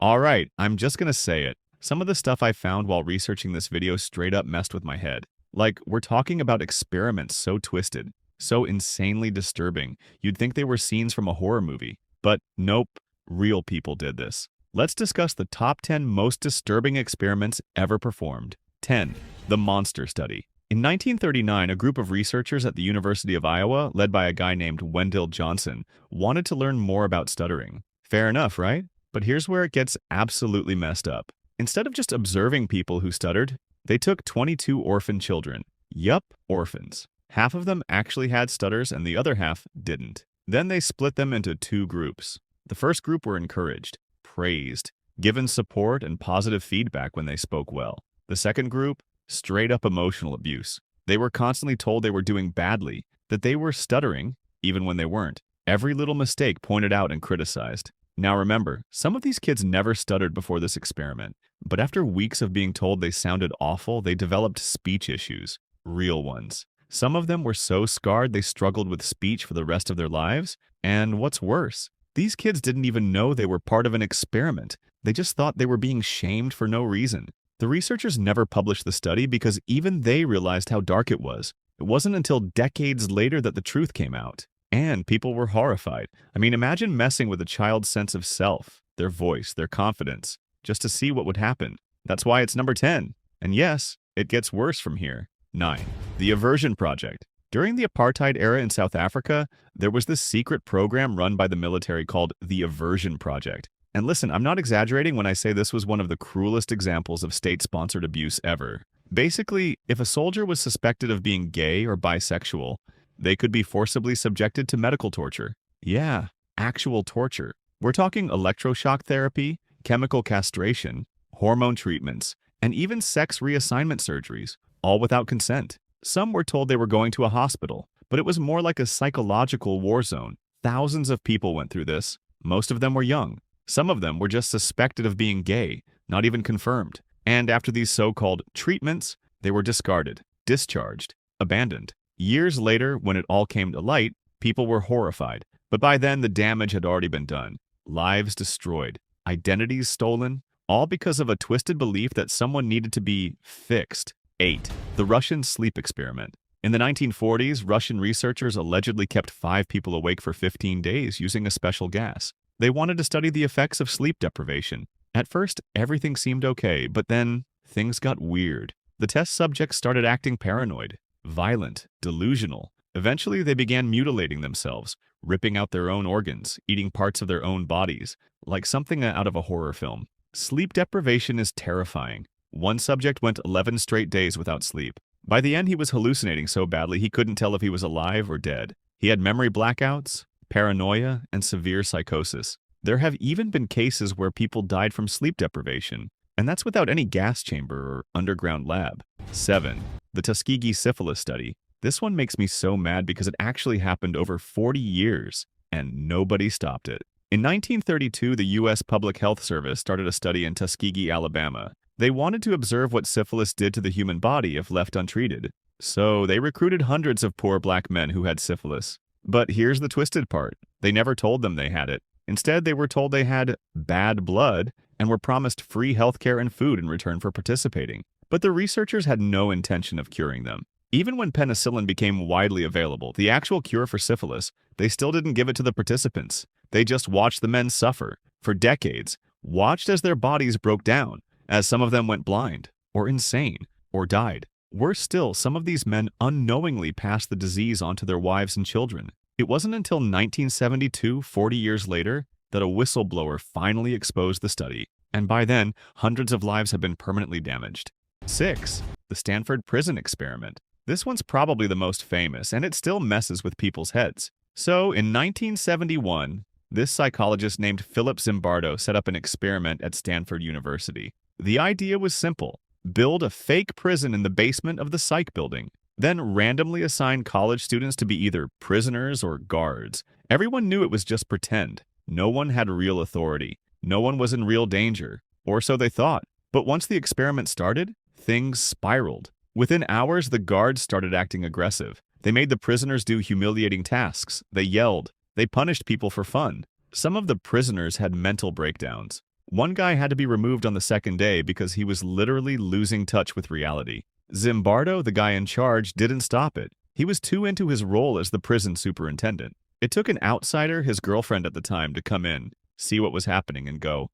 Alright, I'm just gonna say it. Some of the stuff I found while researching this video straight up messed with my head. Like, we're talking about experiments so twisted, so insanely disturbing, you'd think they were scenes from a horror movie. But nope, real people did this. Let's discuss the top 10 most disturbing experiments ever performed. 10. The Monster Study. In 1939, a group of researchers at the University of Iowa, led by a guy named Wendell Johnson, wanted to learn more about stuttering. Fair enough, right? But here's where it gets absolutely messed up. Instead of just observing people who stuttered, they took 22 orphan children. Yup, orphans. Half of them actually had stutters and the other half didn't. Then they split them into two groups. The first group were encouraged, praised, given support and positive feedback when they spoke well. The second group, straight up emotional abuse. They were constantly told they were doing badly, that they were stuttering, even when they weren't. Every little mistake pointed out and criticized. Now remember, some of these kids never stuttered before this experiment, but after weeks of being told they sounded awful, they developed speech issues. Real ones. Some of them were so scarred they struggled with speech for the rest of their lives, and what's worse, these kids didn't even know they were part of an experiment. They just thought they were being shamed for no reason. The researchers never published the study because even they realized how dark it was. It wasn't until decades later that the truth came out. And people were horrified. I mean, imagine messing with a child's sense of self, their voice, their confidence, just to see what would happen. That's why it's number 10. And yes, it gets worse from here. 9. The Aversion Project. During the apartheid era in South Africa, there was this secret program run by the military called the Aversion Project. And listen, I'm not exaggerating when I say this was one of the cruelest examples of state-sponsored abuse ever. Basically, if a soldier was suspected of being gay or bisexual, they could be forcibly subjected to medical torture. Yeah, actual torture. We're talking electroshock therapy, chemical castration, hormone treatments, and even sex reassignment surgeries, all without consent. Some were told they were going to a hospital, but it was more like a psychological war zone. Thousands of people went through this. Most of them were young. Some of them were just suspected of being gay, not even confirmed. And after these so-called treatments, they were discarded, discharged, abandoned. Years later, when it all came to light, people were horrified. But by then, the damage had already been done. Lives destroyed, identities stolen, all because of a twisted belief that someone needed to be fixed. 8. The Russian Sleep Experiment. In the 1940s, Russian researchers allegedly kept 5 people awake for 15 days using a special gas. They wanted to study the effects of sleep deprivation. At first, everything seemed okay, but then things got weird. The test subjects started acting paranoid, violent, delusional. Eventually, they began mutilating themselves, ripping out their own organs, eating parts of their own bodies, like something out of a horror film. Sleep deprivation is terrifying. One subject went 11 straight days without sleep. By the end, he was hallucinating so badly he couldn't tell if he was alive or dead. He had memory blackouts, paranoia, and severe psychosis. There have even been cases where people died from sleep deprivation, and that's without any gas chamber or underground lab. 7. The Tuskegee Syphilis Study. This one makes me so mad because it actually happened over 40 years, and nobody stopped it. In 1932, the U.S. Public Health Service started a study in Tuskegee, Alabama. They wanted to observe what syphilis did to the human body if left untreated. So they recruited hundreds of poor black men who had syphilis. But here's the twisted part. They never told them they had it. Instead, they were told they had bad blood and were promised free healthcare and food in return for participating. But the researchers had no intention of curing them. Even when penicillin became widely available, the actual cure for syphilis, they still didn't give it to the participants. They just watched the men suffer. For decades, watched as their bodies broke down, as some of them went blind, or insane, or died. Worse still, some of these men unknowingly passed the disease on to their wives and children. It wasn't until 1972, 40 years later, that a whistleblower finally exposed the study, and by then, hundreds of lives have been permanently damaged. 6. The Stanford Prison Experiment. This one's probably the most famous, and it still messes with people's heads. So, in 1971, this psychologist named Philip Zimbardo set up an experiment at Stanford University. The idea was simple. Build a fake prison in the basement of the psych building. Then randomly assign college students to be either prisoners or guards. Everyone knew it was just pretend. No one had real authority. No one was in real danger. Or so they thought. But once the experiment started, things spiraled. Within hours, the guards started acting aggressive. They made the prisoners do humiliating tasks. They yelled. They punished people for fun. Some of the prisoners had mental breakdowns. One guy had to be removed on the second day because he was literally losing touch with reality. Zimbardo, the guy in charge, didn't stop it. He was too into his role as the prison superintendent. It took an outsider, his girlfriend at the time, to come in, see what was happening, and go,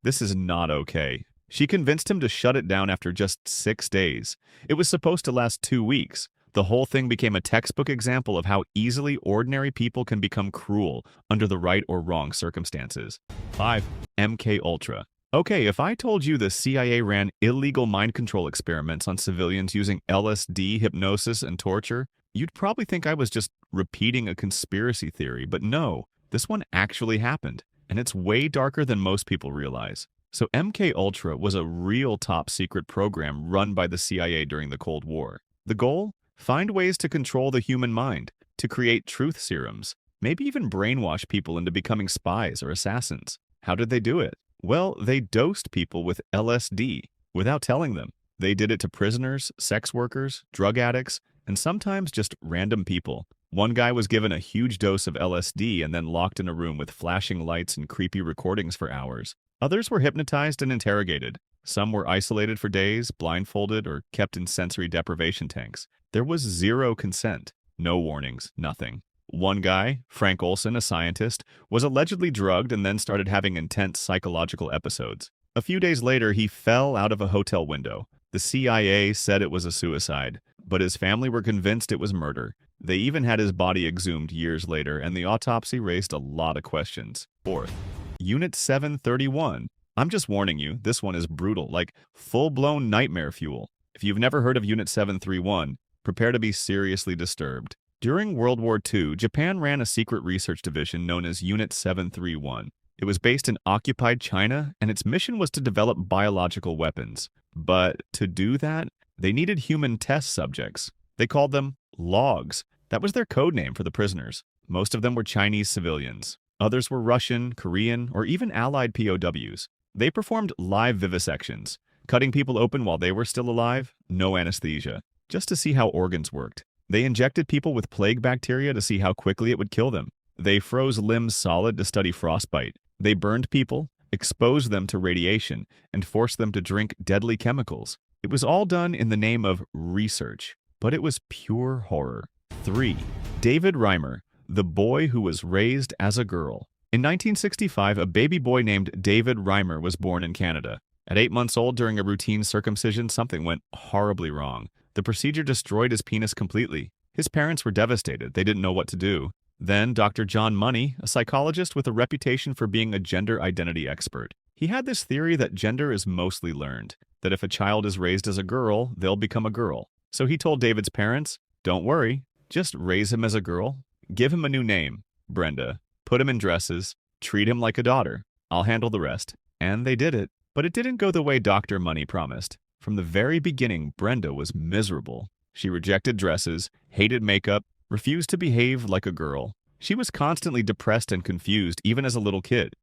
this is not okay. She convinced him to shut it down after just 6 days. It was supposed to last 2 weeks. The whole thing became a textbook example of how easily ordinary people can become cruel under the right or wrong circumstances. 5. MK Ultra. Okay, if I told you the CIA ran illegal mind control experiments on civilians using LSD, hypnosis, and torture, you'd probably think I was just repeating a conspiracy theory, but no, this one actually happened, and it's way darker than most people realize. So MK Ultra was a real top-secret program run by the CIA during the Cold War. The goal? Find ways to control the human mind, to create truth serums, maybe even brainwash people into becoming spies or assassins. How did they do it? Well, they dosed people with LSD without telling them. They did it to prisoners, sex workers, drug addicts, and sometimes just random people. One guy was given a huge dose of LSD and then locked in a room with flashing lights and creepy recordings for hours. Others were hypnotized and interrogated. Some were isolated for days, blindfolded, or kept in sensory deprivation tanks. There was zero consent, no warnings, nothing. One guy, Frank Olson, a scientist, was allegedly drugged and then started having intense psychological episodes. A few days later, he fell out of a hotel window. The CIA said it was a suicide, but his family were convinced it was murder. They even had his body exhumed years later, and the autopsy raised a lot of questions. 4th, Unit 731. I'm just warning you, this one is brutal, like full-blown nightmare fuel. If you've never heard of Unit 731, prepare to be seriously disturbed. During World War II, Japan ran a secret research division known as Unit 731. It was based in occupied China, and its mission was to develop biological weapons. But to do that, they needed human test subjects. They called them logs. That was their code name for the prisoners. Most of them were Chinese civilians. Others were Russian, Korean, or even Allied POWs. They performed live vivisections, cutting people open while they were still alive, no anesthesia, just to see how organs worked. They injected people with plague bacteria to see how quickly it would kill them. They froze limbs solid to study frostbite. They burned people, exposed them to radiation, and forced them to drink deadly chemicals. It was all done in the name of research, but it was pure horror. 3. David Reimer, the boy who was raised as a girl. In 1965, a baby boy named David Reimer was born in Canada. At 8 months old, during a routine circumcision, something went horribly wrong. The procedure destroyed his penis completely. His parents were devastated. They didn't know what to do. Then Dr. John Money, a psychologist with a reputation for being a gender identity expert. He had this theory that gender is mostly learned, that if a child is raised as a girl, they'll become a girl. So he told David's parents, "Don't worry, just raise him as a girl. Give him a new name, Brenda. Put him in dresses. Treat him like a daughter. I'll handle the rest." And they did it. But it didn't go the way Dr. Money promised. From the very beginning, Brenda was miserable. She rejected dresses, hated makeup, refused to behave like a girl. She was constantly depressed and confused, even as a little kid.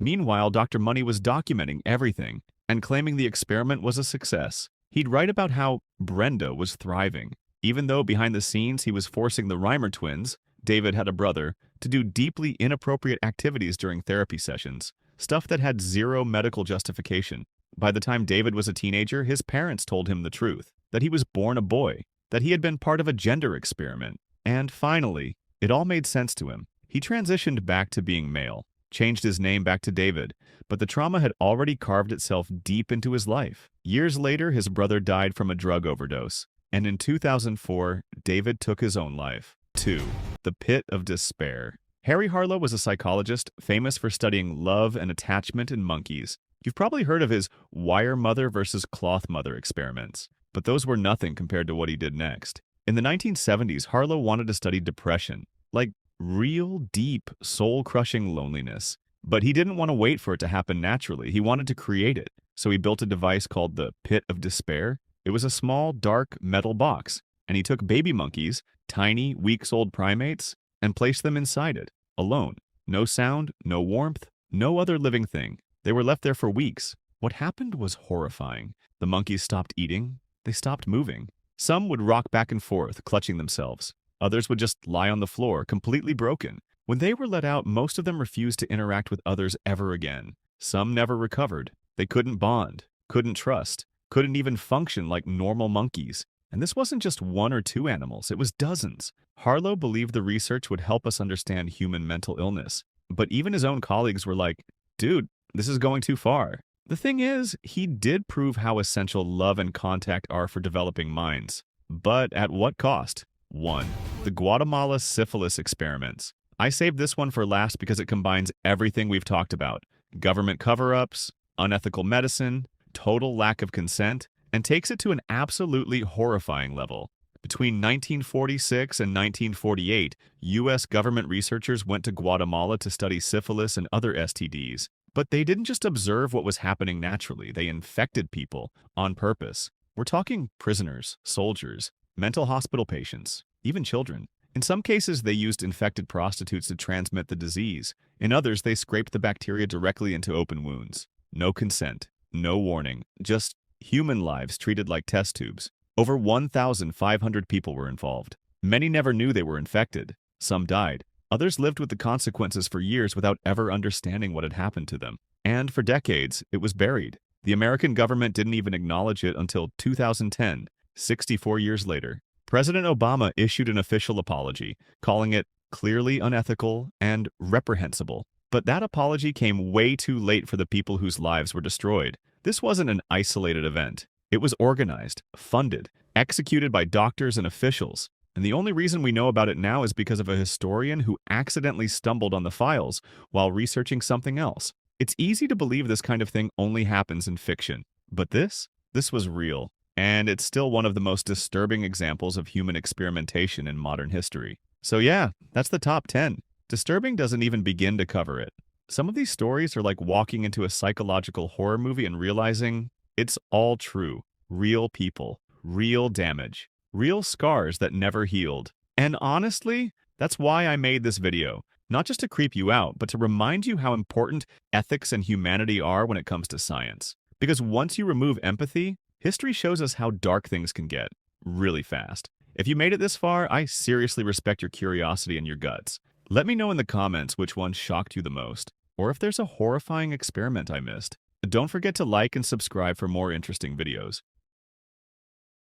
Meanwhile, Dr. Money was documenting everything and claiming the experiment was a success. He'd write about how Brenda was thriving, even though behind the scenes he was forcing the Reimer twins, David had a brother, to do deeply inappropriate activities during therapy sessions, stuff that had zero medical justification. By the time David was a teenager, his parents told him the truth, that he was born a boy, that he had been part of a gender experiment. And finally, it all made sense to him. He transitioned back to being male, changed his name back to David, but the trauma had already carved itself deep into his life. Years later, his brother died from a drug overdose, and in 2004, David took his own life. 2. The Pit of Despair. Harry Harlow was a psychologist famous for studying love and attachment in monkeys. You've probably heard of his wire mother versus cloth mother experiments, but those were nothing compared to what he did next. In the 1970s, Harlow wanted to study depression, like real deep, soul-crushing loneliness. But he didn't want to wait for it to happen naturally. He wanted to create it. So he built a device called the Pit of Despair. It was a small, dark, metal box, and he took baby monkeys, tiny, weeks-old primates, and placed them inside it, alone. No sound, no warmth, no other living thing. They were left there for weeks. What happened was horrifying. The monkeys stopped eating. They stopped moving. Some would rock back and forth, clutching themselves. Others would just lie on the floor, completely broken. When they were let out, most of them refused to interact with others ever again. Some never recovered. They couldn't bond, couldn't trust, couldn't even function like normal monkeys. And this wasn't just one or two animals, it was dozens. Harlow believed the research would help us understand human mental illness. But even his own colleagues were like, dude, this is going too far. The thing is, he did prove how essential love and contact are for developing minds. But at what cost? 1. The Guatemala syphilis experiments. I saved this one for last because it combines everything we've talked about: government cover-ups, unethical medicine, total lack of consent, and takes it to an absolutely horrifying level. Between 1946 and 1948, U.S. government researchers went to Guatemala to study syphilis and other STDs. But they didn't just observe what was happening naturally, they infected people on purpose. We're talking prisoners, soldiers, mental hospital patients, even children. In some cases, they used infected prostitutes to transmit the disease. In others, they scraped the bacteria directly into open wounds. No consent, no warning, just human lives treated like test tubes. Over 1,500 people were involved. Many never knew they were infected. Some died. Others lived with the consequences for years without ever understanding what had happened to them. And for decades, it was buried. The American government didn't even acknowledge it until 2010, 64 years later. President Obama issued an official apology, calling it clearly unethical and reprehensible. But that apology came way too late for the people whose lives were destroyed. This wasn't an isolated event. It was organized, funded, executed by doctors and officials. And the only reason we know about it now is because of a historian who accidentally stumbled on the files while researching something else. It's easy to believe this kind of thing only happens in fiction. But this was real. And it's still one of the most disturbing examples of human experimentation in modern history. So yeah, that's the top 10. Disturbing doesn't even begin to cover it. Some of these stories are like walking into a psychological horror movie and realizing it's all true. Real people, real damage, real scars that never healed. And honestly, that's why I made this video. Not just to creep you out, but to remind you how important ethics and humanity are when it comes to science. Because once you remove empathy, history shows us how dark things can get, really fast. If you made it this far, I seriously respect your curiosity and your guts. Let me know in the comments which one shocked you the most, or if there's a horrifying experiment I missed. Don't forget to like and subscribe for more interesting videos.